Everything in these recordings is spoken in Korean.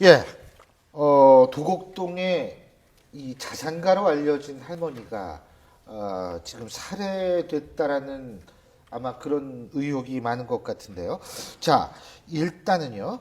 예, 도곡동의 이 자산가로 알려진 할머니가 지금 살해됐다라는 아마 그런 의혹이 많은 것 같은데요. 자, 일단은요,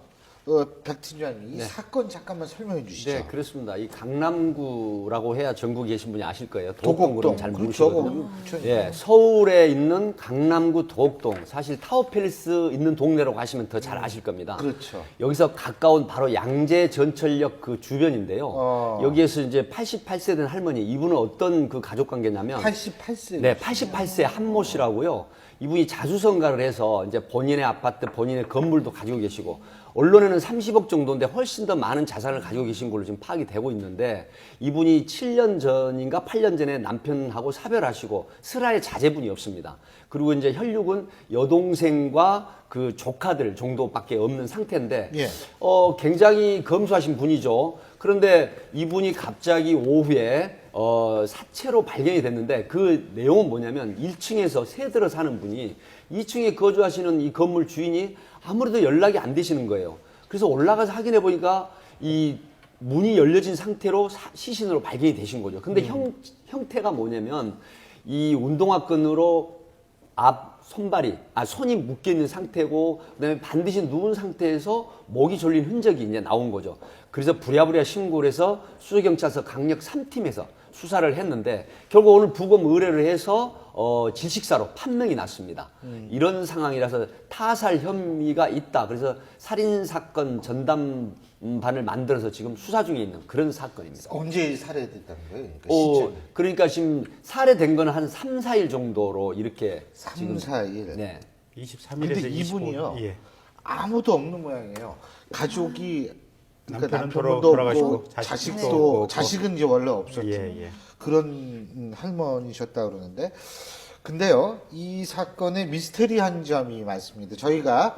백 팀장님 이 네. 사건 잠깐만 설명해 주시죠. 네, 그렇습니다. 이 강남구라고 해야 전국에 계신 분이 아실 거예요. 도곡동. 도곡동은 잘 그렇죠. 모르시거든요. 그렇죠. 예, 서울에 있는 강남구 도곡동, 사실 타워팰리스 있는 동네라고 하시면 더 잘 아실 겁니다. 그렇죠. 여기서 가까운 바로 양재 전철역 그 주변인데요. 여기에서 이제 88세 된 할머니, 이분은 어떤 그 가족 관계냐면 88세. 네, 88세 한모 씨라고요. 이분이 자수성가를 해서 이제 본인의 아파트, 본인의 건물도 가지고 계시고, 언론에는 30억 정도인데 훨씬 더 많은 자산을 가지고 계신 걸로 지금 파악이 되고 있는데, 이분이 7년 전인가 8년 전에 남편하고 사별하시고 슬하에 자제분이 없습니다. 그리고 이제 혈육은 여동생과 그 조카들 정도밖에 없는 상태인데, 예. 굉장히 검소하신 분이죠. 그런데 이분이 갑자기 오후에 사체로 발견이 됐는데, 그 내용은 뭐냐면 1층에서 새 들어 사는 분이 2층에 거주하시는 이 건물 주인이 아무래도 연락이 안 되시는 거예요. 그래서 올라가서 확인해 보니까 이 문이 열려진 상태로 시신으로 발견이 되신 거죠. 근데 형태가 뭐냐면 이 운동화끈으로 앞 손이 묶여 있는 상태고, 그다음에 반드시 누운 상태에서 목이 졸린 흔적이 이제 나온 거죠. 그래서 부랴부랴 신고를 해서 수서경찰서 강력 3팀에서 수사를 했는데, 결국 오늘 부검 의뢰를 해서 질식사로 판명이 났습니다. 이런 상황이라서 타살 혐의가 있다. 그래서 살인사건 전담반을 만들어서 지금 수사 중에 있는 그런 사건입니다. 언제 살해됐다는 거예요? 그러니까 시점이. 그러니까 지금 살해된 거는 한 3, 4일 정도로 이렇게 3, 4일. 네. 23일에서 근데 25일. 이분이요. 예. 아무도 없는 모양이에요. 가족이 그러니까 남편은 남편도 돌아가시고 없고 자식도 자식도 없고. 자식은 이제 원래 없었죠. 예, 예. 그런 할머니셨다 그러는데, 근데요 이 사건에 미스테리한 점이 많습니다. 저희가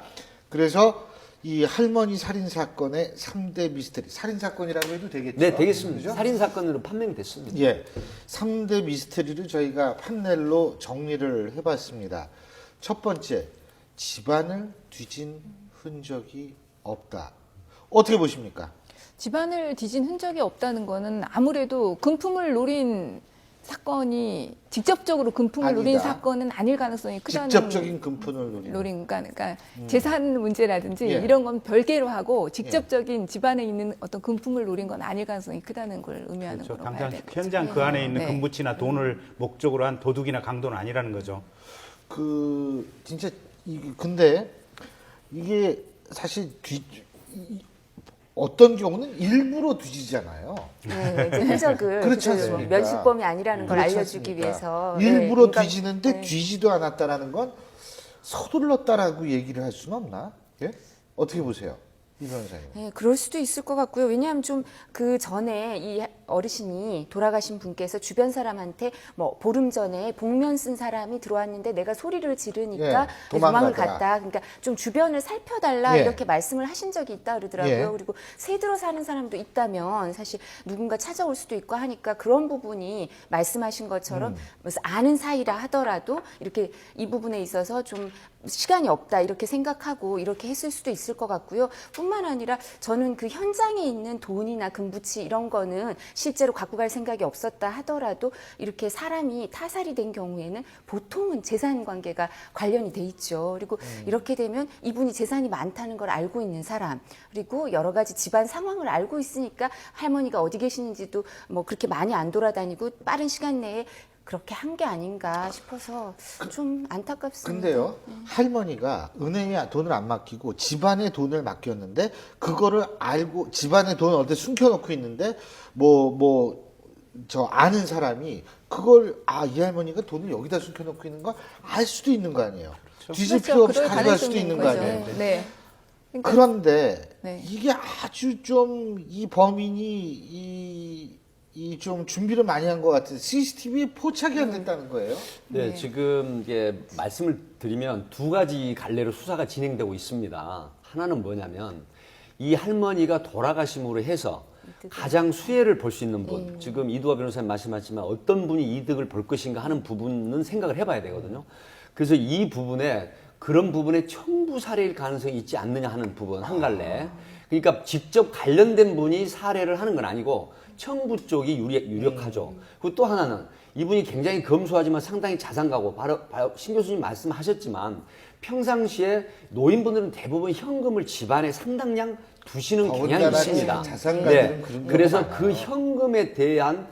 그래서 이 할머니 살인 사건의 3대 미스테리, 살인 사건이라고 해도 되겠죠? 네, 되겠습니다. 그죠? 살인사건으로 판명됐습니다. 예, 3대 미스테리를 저희가 판넬로 정리를 해봤습니다. 첫 번째, 집안을 뒤진 흔적이 없다. 어떻게 보십니까? 집안을 뒤진 흔적이 없다는 거는 아무래도 금품을 노린 사건이 직접적으로 금품을 노린 아니다. 사건은 아닐 가능성이 크다는 직접적인 금품을 노리는. 그러니까 재산 문제라든지 예. 이런 건 별개로 하고 직접적인 집안에 있는 어떤 금품을 노린 건 아닐 가능성이 크다는 걸 의미하는 그렇죠. 거로 봐야 당장 되겠죠. 현장 그 안에 있는 네. 금붙이나 돈을 목적으로 한 도둑이나 강도는 아니라는 거죠. 진짜 근데 이게 사실 어떤 경우는 일부러 뒤지잖아요. 네, 이제 흔적을 그렇지 그 않습니까? 면식범이 아니라는 걸 그렇지 알려주기 않습니까? 위해서 일부러 인간- 뒤지는데 네. 뒤지도 않았다라는 건 서둘렀다라고 얘기를 할 수는 없나? 예? 어떻게 보세요, 이 변호사님? 네, 그럴 수도 있을 것 같고요. 왜냐하면 좀 그 전에 이 어르신이 돌아가신 분께서 주변 사람한테 뭐 보름 전에 복면 쓴 사람이 들어왔는데 내가 소리를 지르니까 예, 도망을 도망가더라. 갔다. 그러니까 좀 주변을 살펴달라 예. 이렇게 말씀을 하신 적이 있다 그러더라고요. 예. 그리고 새 들어 사는 사람도 있다면 사실 누군가 찾아올 수도 있고 하니까 그런 부분이 말씀하신 것처럼 무슨 아는 사이라 하더라도 이렇게 이 부분에 있어서 좀 시간이 없다 이렇게 생각하고 이렇게 했을 수도 있을 것 같고요. 뿐만 아니라 저는 그 현장에 있는 돈이나 금붙이 이런 거는 실제로 갖고 갈 생각이 없었다 하더라도 이렇게 사람이 타살이 된 경우에는 보통은 재산 관계가 관련이 돼 있죠. 그리고 이렇게 되면 이분이 재산이 많다는 걸 알고 있는 사람, 그리고 여러 가지 집안 상황을 알고 있으니까 할머니가 어디 계시는지도 뭐 그렇게 많이 안 돌아다니고 빠른 시간 내에 그렇게 한 게 아닌가 싶어서 좀 안타깝습니다. 근데요, 할머니가 은행에 돈을 안 맡기고 집안에 돈을 맡겼는데, 그거를 알고 집안에 돈을 어디 숨겨놓고 있는데, 저 아는 사람이 그걸, 이 할머니가 돈을 여기다 숨겨놓고 있는 걸 알 수도 있는 거 아니에요. 뒤질 필요 없이 그럴 가져갈 수도 가능성이 있는 거 거죠. 아니에요. 네. 그러니까 그런데 네. 이게 아주 좀 이 범인이 이 좀 준비를 많이 한 것 같은, CCTV에 포착이 안 됐다는 거예요. 네, 지금 이게 말씀을 드리면 두 가지 갈래로 수사가 진행되고 있습니다. 하나는 뭐냐면 이 할머니가 돌아가심으로 해서 가장 수혜를 볼 수 있는 분, 지금 이두화 변호사님 말씀하셨지만 어떤 분이 이득을 볼 것인가 하는 부분은 생각을 해봐야 되거든요. 그래서 이 부분에 그런 부분에 청부 살해일 가능성이 있지 않느냐 하는 부분 한 갈래. 그러니까 직접 관련된 분이 살해를 하는 건 아니고 청부 쪽이 유력하죠. 그리고 또 하나는 이분이 굉장히 검소하지만 상당히 자상가고 바로 신 교수님 말씀하셨지만 평상시에 노인분들은 대부분 현금을 집안에 상당량 두시는 경향이 더군다나 있습니다. 자산가들은 그런 경우가 그래서 많아요. 그 현금에 대한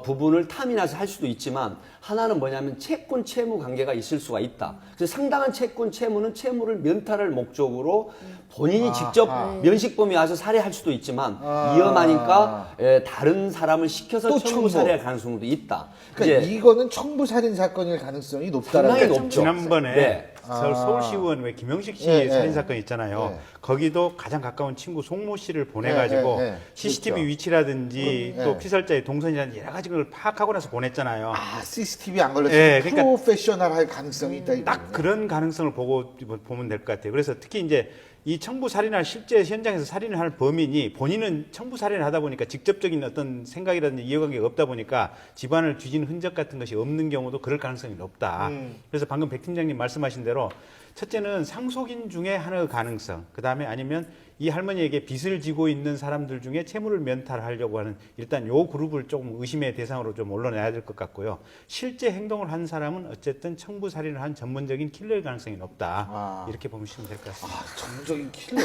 부분을 탐이 나서 할 수도 있지만 하나는 뭐냐면 채권 채무 관계가 있을 수가 있다. 그래서 상당한 채권 채무는 채무를 면탈할 목적으로 본인이 직접 면식범이 와서 살해할 수도 있지만 위험하니까 다른 사람을 시켜서 또 청부 청부. 살해할 가능성도 있다. 그러니까 이제 이거는 청부 살인 사건일 가능성이 높다라는 상당히 거죠. 높죠. 지난번에 네. 서울시의원 왜 김영식 씨 예, 살인 예. 사건 있잖아요. 예. 거기도 가장 가까운 친구 송모 씨를 보내가지고 예, 예, 예. CCTV 그렇죠. 위치라든지 예. 또 피살자의 동선이라든지 여러 가지 걸 파악하고 나서 보냈잖아요. 아, CCTV 안 걸렸으면 예, 그러니까 프로페셔널할 가능성이 있다. 딱 이거군요. 그런 가능성을 보면 될 것 같아요. 그래서 특히 이제 이 청부 살인을 실제 현장에서 살인을 할 범인이 본인은 청부 살인을 하다 보니까 직접적인 어떤 생각이라든지 이해관계가 없다 보니까 집안을 뒤진 흔적 같은 것이 없는 경우도 그럴 가능성이 높다. 그래서 방금 백 팀장님 말씀하신 대로 첫째는 상속인 중에 하나의 가능성, 그 다음에 아니면 이 할머니에게 빚을 지고 있는 사람들 중에 채무를 면탈하려고 하는 일단 요 그룹을 조금 의심의 대상으로 좀 올려내야 될 것 같고요. 실제 행동을 한 사람은 어쨌든 청부 살인을 한 전문적인 킬러일 가능성이 높다. 이렇게 보시면 될 것 같습니다. 전문적인 킬러.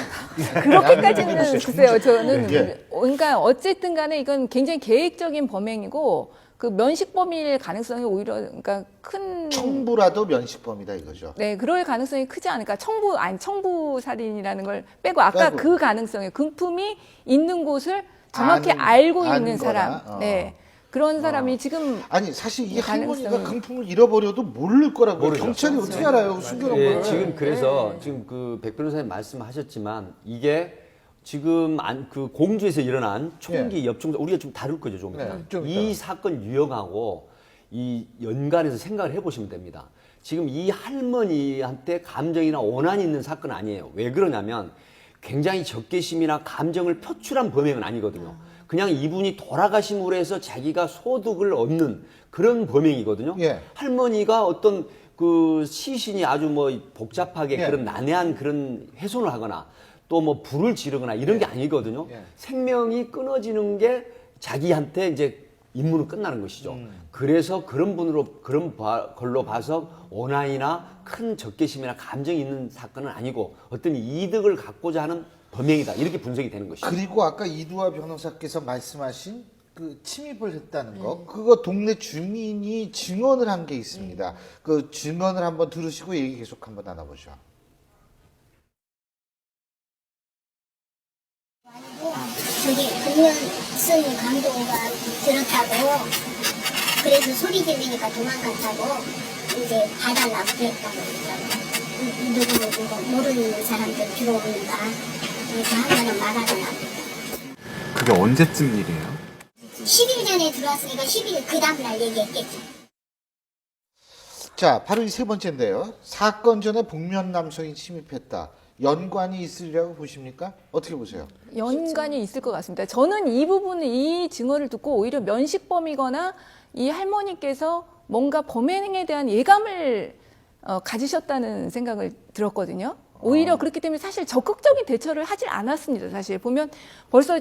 그렇게까지는 글쎄요. 저는 예. 그러니까 어쨌든 간에 이건 굉장히 계획적인 범행이고 그 면식범일 가능성이 오히려 그러니까 큰 청부라도 면식범이다 이거죠. 네, 그럴 가능성이 크지 않을까. 청부 살인이라는 걸 빼고 아까 빼고. 그 가능성에 금품이 있는 곳을 정확히 아는- 알고 아는 있는 사람. 거나, 네. 그런 사람이 지금 아니 사실 이 그 할머니가 가능성이- 금품을 잃어버려도 모를 거라고요. 모르죠. 경찰이 어떻게 알아요? 숨겨놓은 예, 거를. 지금 그래서 지금 그 백 변호사님 말씀하셨지만 이게 지금 그 공주에서 일어난 총기 엽총 우리가 좀 다룰 거죠 좀 이따. 네, 좀 이 이따가. 사건 유형하고 이 연관해서 생각을 해보시면 됩니다. 지금 이 할머니한테 감정이나 원한이 있는 사건은 아니에요. 왜 그러냐면 굉장히 적개심이나 감정을 표출한 범행은 아니거든요. 그냥 이분이 돌아가심으로 해서 자기가 소득을 얻는 그런 범행이거든요. 예. 할머니가 어떤 그 시신이 아주 뭐 복잡하게 예. 그런 난해한 그런 훼손을 하거나 또 뭐 불을 지르거나 이런 게 아니거든요. 예. 생명이 끊어지는 게 자기한테 이제 임무는 끝나는 것이죠. 그래서 그런 분으로 그런 걸로 봐서 원한이나 큰 적개심이나 감정이 있는 사건은 아니고 어떤 이득을 갖고자 하는 범행이다 이렇게 분석이 되는 것이죠. 그리고 아까 이두화 변호사께서 말씀하신 그 침입을 했다는 거, 그거 동네 주민이 증언을 한 게 있습니다. 그 증언을 한번 들으시고 얘기 계속 한번 나눠보죠. 저기 금연순 강도가 들었다고 그래서 소리 들리니까 도망갔다고 이제 봐달라고 그랬다고 그러더라고. 누구 모르는 사람들 들어오니까 그래서 하나는 막아달라고. 그게 언제쯤 일이에요? 10일 전에 들어왔으니까 10일 그 다음날 얘기했겠지. 자, 바로 이 세 번째인데요. 사건 전에 복면 남성이 침입했다. 연관이 있으리라고 보십니까? 어떻게 보세요? 연관이 있을 것 같습니다. 저는 이 부분을 이 증언을 듣고 오히려 면식범이거나 이 할머니께서 뭔가 범행에 대한 예감을 가지셨다는 생각을 들었거든요. 오히려 그렇기 때문에 사실 적극적인 대처를 하질 않았습니다. 사실 보면 벌써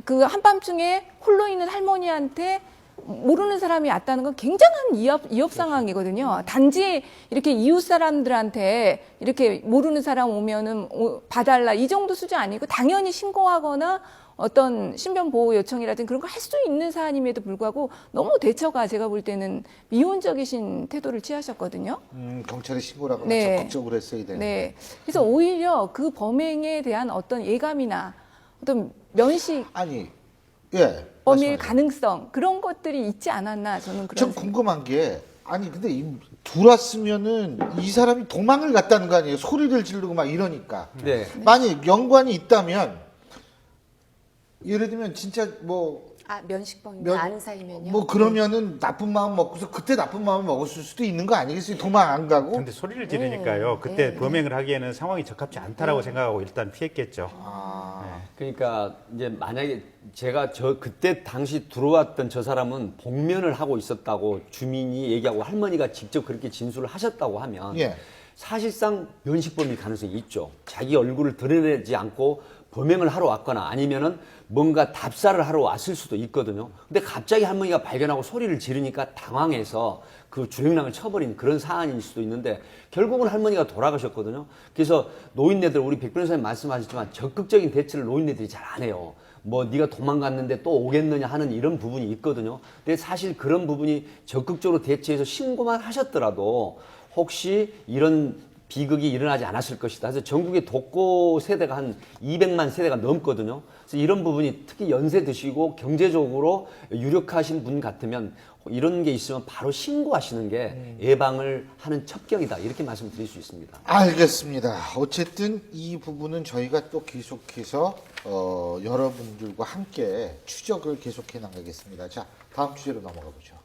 그 한밤중에 홀로 있는 할머니한테 모르는 사람이 왔다는 건 굉장한 위협 상황이거든요. 단지 이렇게 이웃 사람들한테 이렇게 모르는 사람 오면은 봐달라 이 정도 수준 아니고 당연히 신고하거나 어떤 신변 보호 요청이라든지 그런 걸 할 수 있는 사안임에도 불구하고 너무 대처가 제가 볼 때는 미온적이신 태도를 취하셨거든요. 경찰에 신고를 하거나 네. 적극적으로 했어야 되는데. 네. 그래서 오히려 그 범행에 대한 어떤 예감이나 어떤 면식 아니, 예. 범일 말씀하세요. 가능성 그런 것들이 있지 않았나 저는 그런 좀 궁금한 게 아니 근데 들어왔으면은 이 사람이 도망을 갔다는 거 아니에요? 소리를 지르고 막 이러니까. 네. 만약 연관이 있다면 예를 들면 진짜 뭐 면식범인데 면- 아는 사이면요. 뭐 그러면은 나쁜 마음 먹고서 그때 나쁜 마음을 먹었을 수도 있는 거 아니겠어요? 도망 안 가고. 근데 소리를 지르니까요. 그때 범행을 하기에는 상황이 적합지 않다라고 생각하고 일단 피했겠죠. 그러니까 이제 만약에 제가 그때 당시 들어왔던 저 사람은 복면을 하고 있었다고 주민이 얘기하고 할머니가 직접 그렇게 진술을 하셨다고 하면 예. 사실상 면식범일 가능성이 있죠. 자기 얼굴을 드러내지 않고 범행을 하러 왔거나 아니면은 뭔가 답사를 하러 왔을 수도 있거든요. 근데 갑자기 할머니가 발견하고 소리를 지르니까 당황해서 그 주행랑을 쳐버린 그런 사안일 수도 있는데 결국은 할머니가 돌아가셨거든요. 그래서 노인네들 우리 백 변호사님 말씀하셨지만 적극적인 대처를 노인네들이 잘 안 해요. 뭐 네가 도망갔는데 또 오겠느냐 하는 이런 부분이 있거든요. 근데 사실 그런 부분이 적극적으로 대처해서 신고만 하셨더라도 혹시 이런 비극이 일어나지 않았을 것이다. 그래서 전국의 독거 세대가 한 200만 세대가 넘거든요. 그래서 이런 부분이 특히 연세 드시고 경제적으로 유력하신 분 같으면 이런 게 있으면 바로 신고하시는 게 예방을 하는 첩경이다. 이렇게 말씀드릴 수 있습니다. 알겠습니다. 어쨌든 이 부분은 저희가 또 계속해서 여러분들과 함께 추적을 계속해 나가겠습니다. 자, 다음 주제로 넘어가 보죠.